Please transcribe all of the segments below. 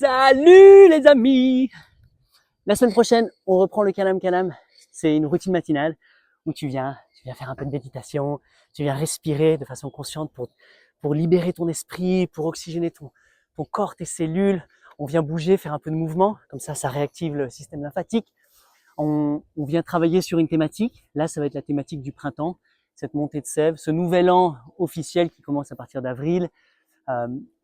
Salut les amis! La semaine prochaine, on reprend le Kalam Kalam. C'est une routine matinale où tu viens faire un peu de méditation, tu viens respirer de façon consciente pour libérer ton esprit, pour oxygéner ton corps, tes cellules. On vient bouger, faire un peu de mouvement, comme ça réactive le système lymphatique. On vient travailler sur une thématique. Là, ça va être la thématique du printemps, cette montée de sève, ce nouvel an officiel qui commence à partir d'avril.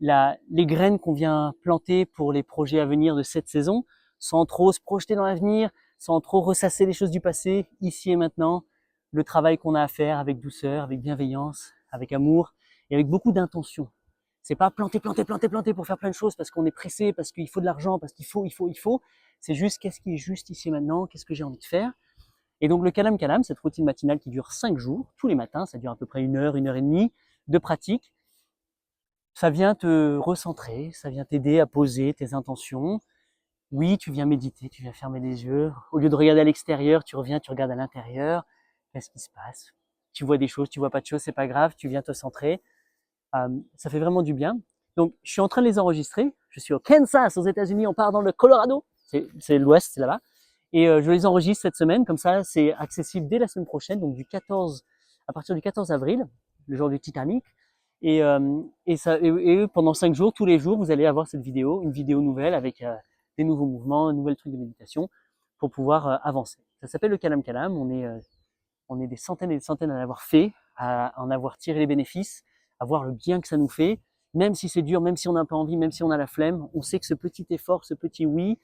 Les graines qu'on vient planter pour les projets à venir de cette saison, sans trop se projeter dans l'avenir, sans trop ressasser les choses du passé, ici et maintenant, le travail qu'on a à faire avec douceur, avec bienveillance, avec amour et avec beaucoup d'intention. C'est pas planter pour faire plein de choses parce qu'on est pressé, parce qu'il faut de l'argent, parce qu'il faut. C'est juste qu'est-ce qui est juste ici et maintenant, qu'est-ce que j'ai envie de faire. Et donc le Kalam Kalam, cette routine matinale qui dure 5 jours, tous les matins, ça dure à peu près 1 heure et demie de pratique. Ça vient te recentrer, ça vient t'aider à poser tes intentions. Oui, tu viens méditer, tu viens fermer les yeux. Au lieu de regarder à l'extérieur, tu reviens, tu regardes à l'intérieur. Qu'est-ce qui se passe? Tu vois des choses, tu vois pas de choses, c'est pas grave, tu viens te centrer. Ça fait vraiment du bien. Donc, je suis en train de les enregistrer. Je suis au Kansas, aux États-Unis. On part dans le Colorado. C'est l'Ouest, c'est là-bas. Et je les enregistre cette semaine. Comme ça, c'est accessible dès la semaine prochaine, donc à partir du 14 avril, le jour du Titanic. Et pendant 5 jours, tous les jours, vous allez avoir cette vidéo, une vidéo nouvelle avec des nouveaux mouvements, un nouvel truc de méditation pour pouvoir avancer. Ça s'appelle le Kalam Kalam. On est des centaines et des centaines à l'avoir fait, à en avoir tiré les bénéfices, à voir le bien que ça nous fait. Même si c'est dur, même si on n'a pas envie, même si on a la flemme, on sait que ce petit effort, ce petit oui,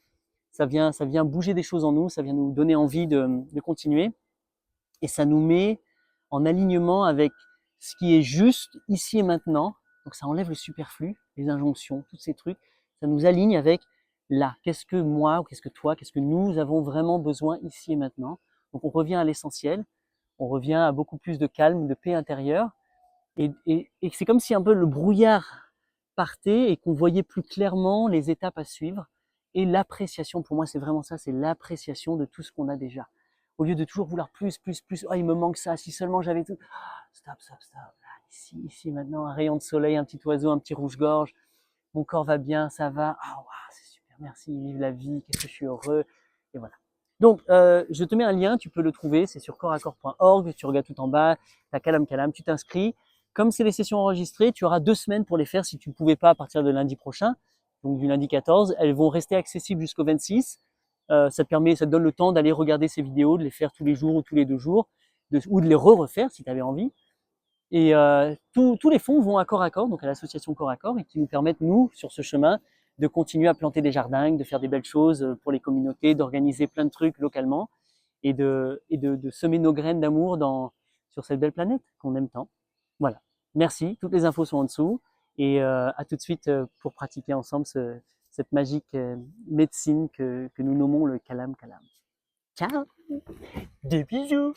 ça vient bouger des choses en nous, ça vient nous donner envie de continuer. Et ça nous met en alignement avec ce qui est juste ici et maintenant. Donc ça enlève le superflu, les injonctions, tous ces trucs. Ça nous aligne avec là. Qu'est-ce que moi, ou qu'est-ce que toi, qu'est-ce que nous avons vraiment besoin ici et maintenant. Donc on revient à l'essentiel. On revient à beaucoup plus de calme, de paix intérieure. Et c'est comme si un peu le brouillard partait et qu'on voyait plus clairement les étapes à suivre. Et l'appréciation, pour moi, c'est vraiment ça, c'est l'appréciation de tout ce qu'on a déjà. Au lieu de toujours vouloir plus, oh, il me manque ça, si seulement j'avais tout. Stop. Là, ici, maintenant, un rayon de soleil, un petit oiseau, un petit rouge-gorge. Mon corps va bien, ça va. Ah, wow, c'est super, merci, vive la vie, qu'est-ce que je suis heureux. Et voilà. Donc, je te mets un lien, tu peux le trouver, c'est sur corps-à-corps.org, tu regardes tout en bas, t'as Kalam Kalam, tu t'inscris. Comme c'est des sessions enregistrées, tu auras 2 semaines pour les faire si tu ne pouvais pas à partir de lundi prochain, donc du lundi 14. Elles vont rester accessibles jusqu'au 26. Ça te donne le temps d'aller regarder ces vidéos, de les faire tous les jours ou tous les 2 jours, ou de les refaire si tu avais envie. Et tous les fonds vont à corps, donc à l'association Corps à Corps, et qui nous permettent, nous, sur ce chemin, de continuer à planter des jardins, de faire des belles choses pour les communautés, d'organiser plein de trucs localement, et de semer nos graines d'amour sur cette belle planète qu'on aime tant. Voilà. Merci. Toutes les infos sont en dessous. Et à tout de suite pour pratiquer ensemble cette magique médecine que nous nommons le Kalam Kalam. Ciao! Des bisous!